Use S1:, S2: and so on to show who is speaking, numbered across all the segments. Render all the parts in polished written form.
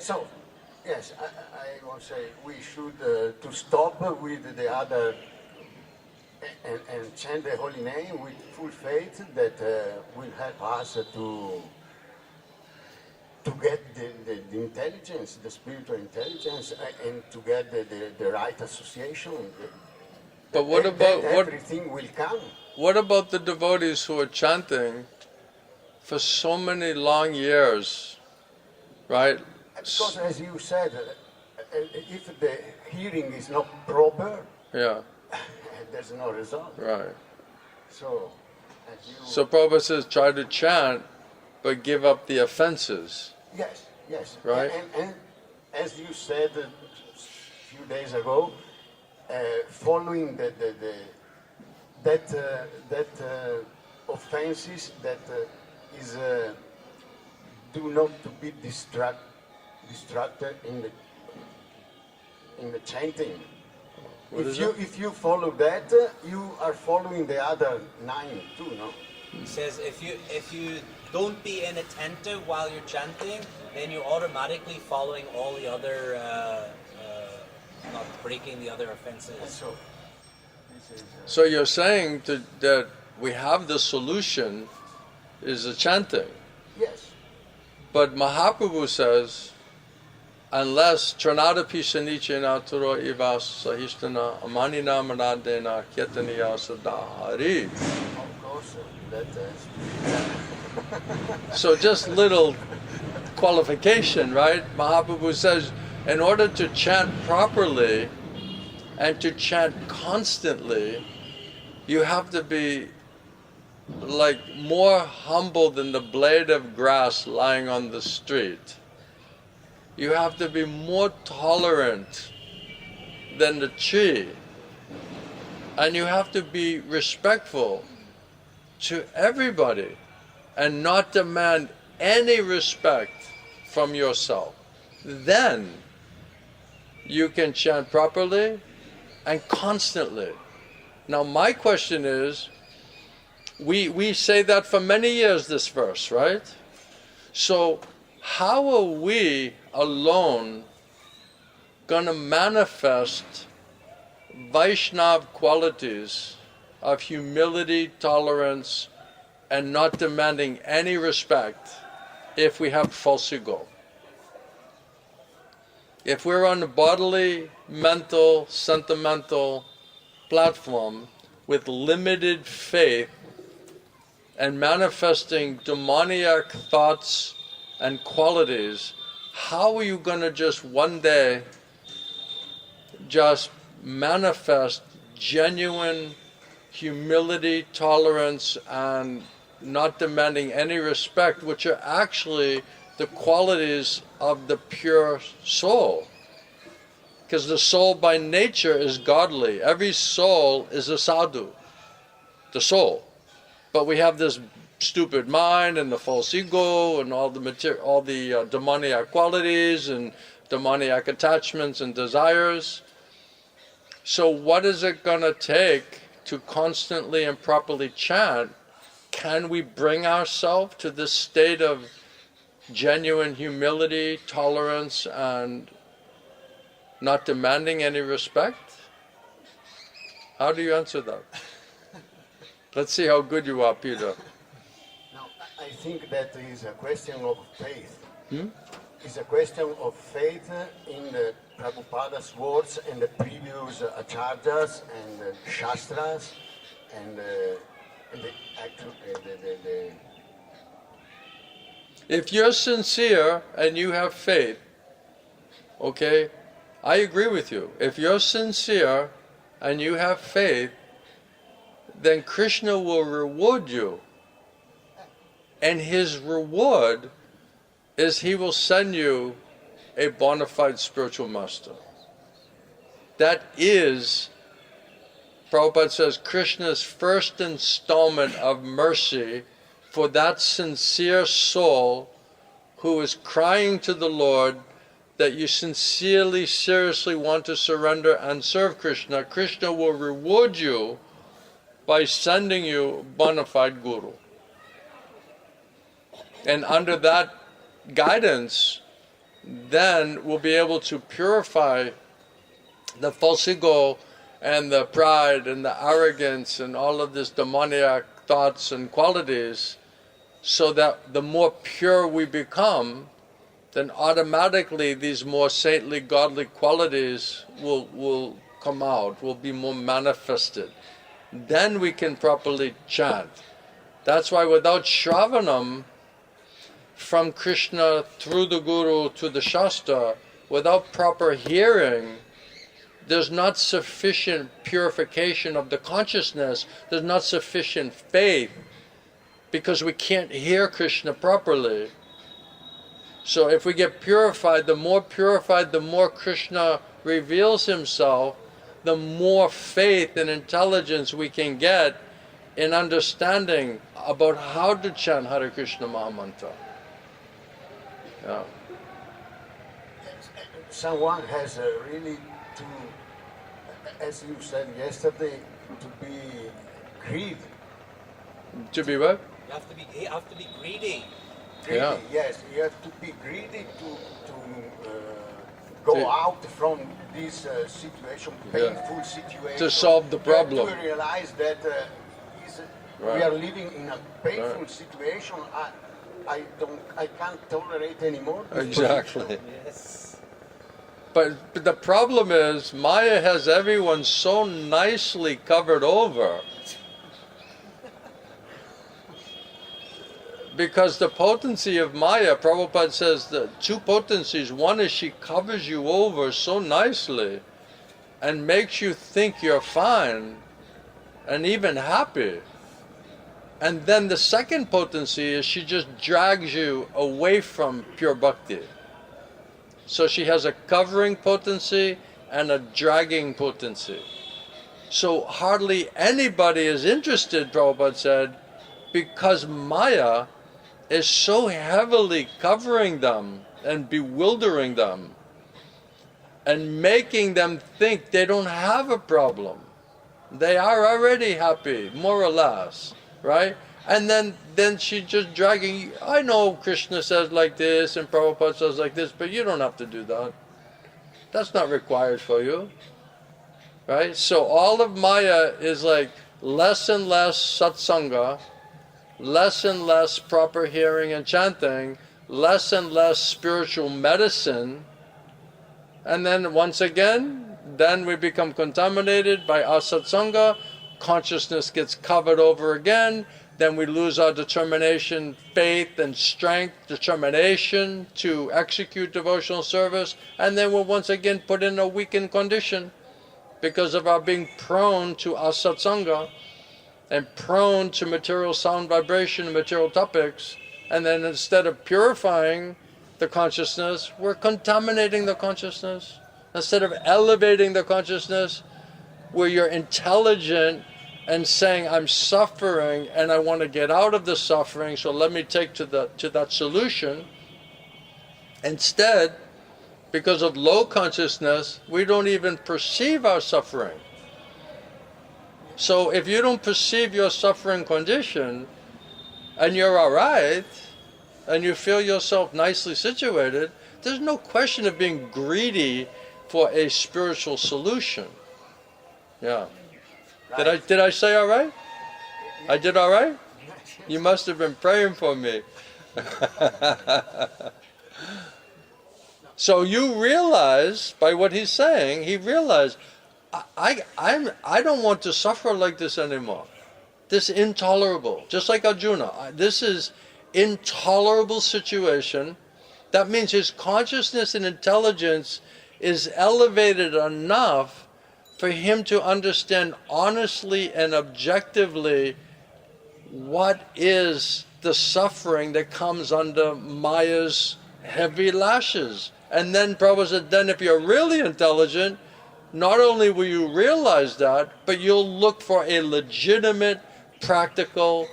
S1: So, yes, I won't say we should to stop with the other and chant the holy name with full faith that will help us to get the intelligence, the spiritual intelligence, and to get the right association.
S2: But what about
S1: everything will come?
S2: What about the devotees who are chanting for so many long years, right?
S1: Because, as you said, if the hearing is not proper,
S2: yeah,
S1: there's no result.
S2: Right.
S1: So,
S2: so Prabhupada says, try to chant, but give up the offenses.
S1: Yes, yes.
S2: Right.
S1: And as you said a few days ago, following that offenses that is do not to be distracted in the chanting. If you follow that, you are following the other 9 too, no?
S3: He says if you don't be inattentive while you're chanting, then you're automatically following all the other, not breaking the other offenses.
S2: So you're saying that we have the solution is the chanting.
S1: Yes.
S2: But Mahaprabhu says, unless Tranadapi Shanichena Turo Ivas Sahishtana Amanina Manadena Kyataniya Sadahari.
S1: Of course, that is.
S2: So just little qualification, right? Mahaprabhu says, in order to chant properly and to chant constantly, you have to be like more humble than the blade of grass lying on the street. You have to be more tolerant than the tree. And you have to be respectful to everybody and not demand any respect from yourself. Then you can chant properly and constantly. Now my question is, we say that for many years, this verse, right? So how are we alone going to manifest Vaishnav qualities of humility, tolerance, and not demanding any respect if we have false ego? If we're on a bodily, mental, sentimental platform with limited faith and manifesting demoniac thoughts and qualities, how are you going to just one day just manifest genuine humility, tolerance, and not demanding any respect, which are actually the qualities of the pure soul? Because the soul by nature is godly. Every soul is a sadhu, the soul. But we have this stupid mind and the false ego and all the demoniac qualities and demoniac attachments and desires. So what is it going to take to constantly and properly chant? Can we bring ourselves to this state of genuine humility, tolerance, and not demanding any respect? How do you answer that? Let's see how good you are, Peter.
S1: No, I think that is a question of faith. It's a question of faith in the Prabhupada's words and the previous acharyas and shastras and the
S2: If you're sincere and you have faith, okay, I agree with you. If you're sincere and you have faith, then Krishna will reward you. And his reward is he will send you a bona fide spiritual master. That is, Prabhupada says, Krishna's first installment of mercy for that sincere soul who is crying to the Lord that you sincerely, seriously want to surrender and serve Krishna. Krishna will reward you by sending you bona fide guru. And under that guidance, then we'll be able to purify the false ego and the pride and the arrogance and all of this demoniac thoughts and qualities, so that the more pure we become, then automatically these more saintly, godly qualities will come out, will be more manifested. Then we can properly chant. That's why without Shravanam, from Krishna through the Guru to the Shastra, without proper hearing, there's not sufficient purification of the consciousness, there's not sufficient faith, because we can't hear Krishna properly. So if we get purified, the more Krishna reveals himself, the more faith and intelligence we can get in understanding about how to chant Hare Krishna Mahamantra. Yeah.
S1: Someone has really to, as you said yesterday, to be greedy.
S2: To be what?
S3: You have to be greedy.
S1: Greedy,
S2: Yeah.
S1: yes. You have to be greedy to go out from this situation, painful situation.
S2: To solve the problem.
S1: To realize that we are living in a painful situation. I can't tolerate anymore.
S2: Exactly.
S3: Yes.
S2: But the problem is, Maya has everyone so nicely covered over. Because the potency of Maya, Prabhupada says that two potencies. One is she covers you over so nicely and makes you think you're fine and even happy. And then the second potency is she just drags you away from pure bhakti. So she has a covering potency and a dragging potency. So hardly anybody is interested, Prabhupada said, because Maya is so heavily covering them and bewildering them and making them think they don't have a problem. They are already happy, more or less, right? And then she's just dragging you. I know Krishna says like this and Prabhupada says like this, but you don't have to do that. That's not required for you, right? So all of Maya is like less and less satsanga, less and less proper hearing and chanting, less and less spiritual medicine, and then once again, then we become contaminated by asatsanga, consciousness gets covered over again, then we lose our determination, faith and strength, determination to execute devotional service, and then we're once again put in a weakened condition because of our being prone to asatsanga and prone to material sound vibration and material topics, and then instead of purifying the consciousness, we're contaminating the consciousness. Instead of elevating the consciousness, where you're intelligent and saying, I'm suffering and I want to get out of the suffering, so let me take to that solution. Instead, because of low consciousness, we don't even perceive our suffering. So if you don't perceive your suffering condition, and you're all right, and you feel yourself nicely situated, there's no question of being greedy for a spiritual solution. Yeah. Did I say all right? I did all right? You must have been praying for me. So you realize, by what he's saying, he realized, I don't want to suffer like this anymore. This is intolerable. Just like Arjuna, this is intolerable situation. That means his consciousness and intelligence is elevated enough for him to understand honestly and objectively what is the suffering that comes under Maya's heavy lashes. And then Prabhupada said, then if you're really intelligent, not only will you realize that, but you'll look for a legitimate, practical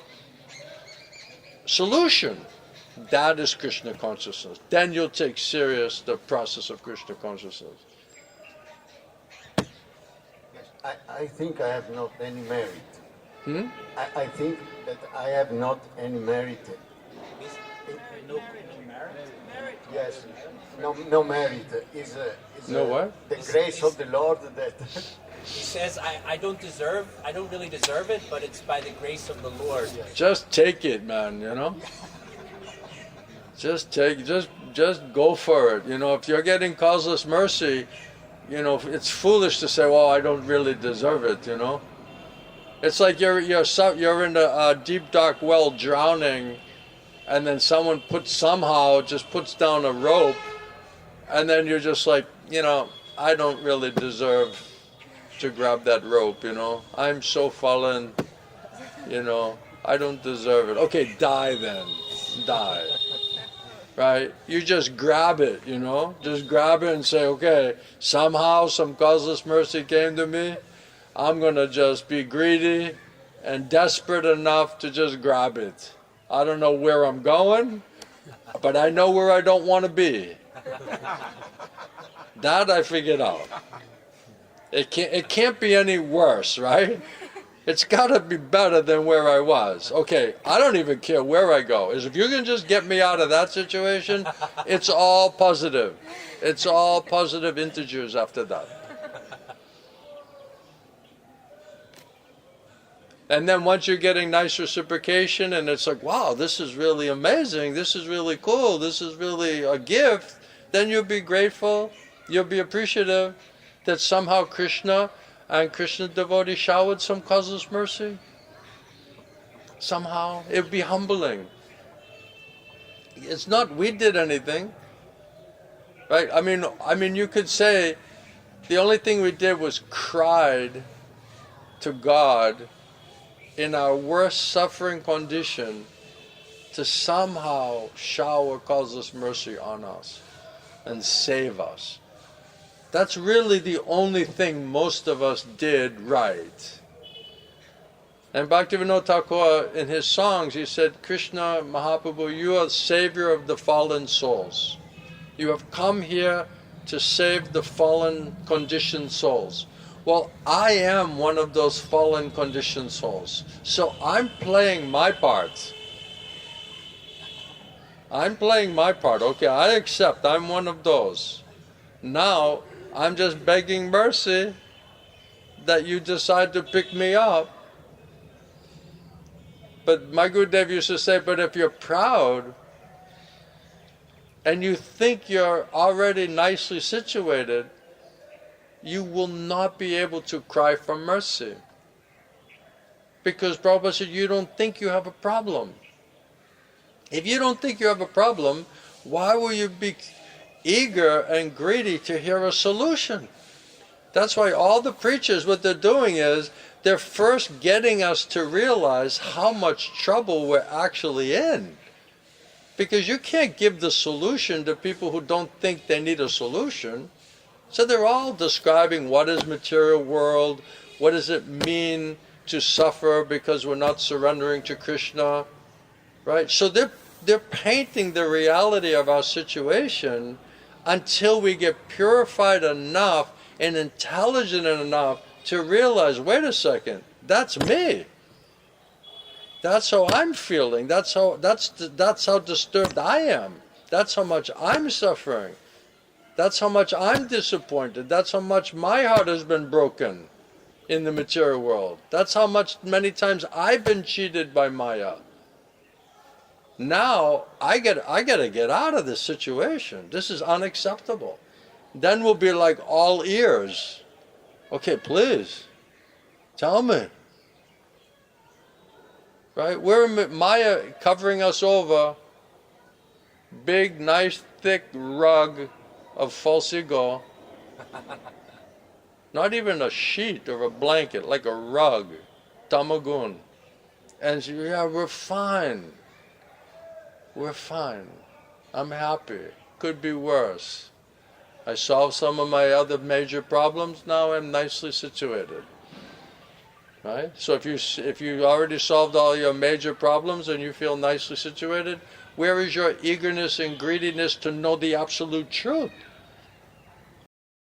S2: solution. That is Krishna consciousness. Then you'll take serious the process of Krishna consciousness.
S1: I think I have not any merit. I think that I have not any merit.
S3: No merit?
S1: Yes, no merit. Is
S2: No what?
S1: the grace of the Lord that
S3: He says, I don't really deserve it, but it's by the grace of the Lord.
S2: Just take it, man, you know? Just go for it. You know, if you're getting causeless mercy, you know, it's foolish to say, well, I don't really deserve it, you know? It's like you're in a deep dark well drowning, and then someone somehow just puts down a rope, and then you're just like, you know, I don't really deserve to grab that rope, you know. I'm so fallen, you know, I don't deserve it. Okay, die then. Die. Right? You just grab it, you know. Just grab it and say, okay, somehow some causeless mercy came to me. I'm going to just be greedy and desperate enough to just grab it. I don't know where I'm going, but I know where I don't want to be. That I figured out. It can't be any worse, right? It's got to be better than where I was. Okay, I don't even care where I go. If you can just get me out of that situation, it's all positive. It's all positive integers after that. And then once you're getting nice reciprocation and it's like, wow, this is really amazing, this is really cool, this is really a gift, then you'll be grateful, you'll be appreciative that somehow Krishna and Krishna devotee showered some causeless mercy. Somehow. It would be humbling. It's not we did anything. Right? I mean you could say the only thing we did was cried to God in our worst suffering condition to somehow shower causeless mercy on us and save us. That's really the only thing most of us did right. And Bhaktivinoda Thakur, in his songs, he said, Krishna Mahaprabhu, you are the savior of the fallen souls. You have come here to save the fallen, conditioned souls. Well, I am one of those fallen, conditioned souls. So I'm playing my part. I'm playing my part. Okay, I accept. I'm one of those. Now, I'm just begging mercy that you decide to pick me up. But my Gurudev used to say, but if you're proud and you think you're already nicely situated, you will not be able to cry for mercy. Because Prabhupada said, you don't think you have a problem. If you don't think you have a problem, why will you be eager and greedy to hear a solution? That's why all the preachers, what they're doing is, they're first getting us to realize how much trouble we're actually in. Because you can't give the solution to people who don't think they need a solution. So they're all describing what is material world, what does it mean to suffer because we're not surrendering to Krishna, right? So they're painting the reality of our situation until we get purified enough and intelligent enough to realize, wait a second, that's me. That's how I'm feeling. That's how disturbed I am. That's how much I'm suffering. That's how much I'm disappointed. That's how much my heart has been broken in the material world. That's how many times I've been cheated by Maya. Now I gotta get out of this situation. This is unacceptable. Then we'll be like all ears. Okay, please, tell me. Right? We're Maya covering us over, big, nice, thick rug of false ego. Not even a sheet or a blanket, like a rug, tamagun. And she, yeah, we're fine. We're fine. I'm happy. Could be worse. I solved some of my other major problems. Now I'm nicely situated. Right? So if you already solved all your major problems and you feel nicely situated, where is your eagerness and greediness to know the absolute truth?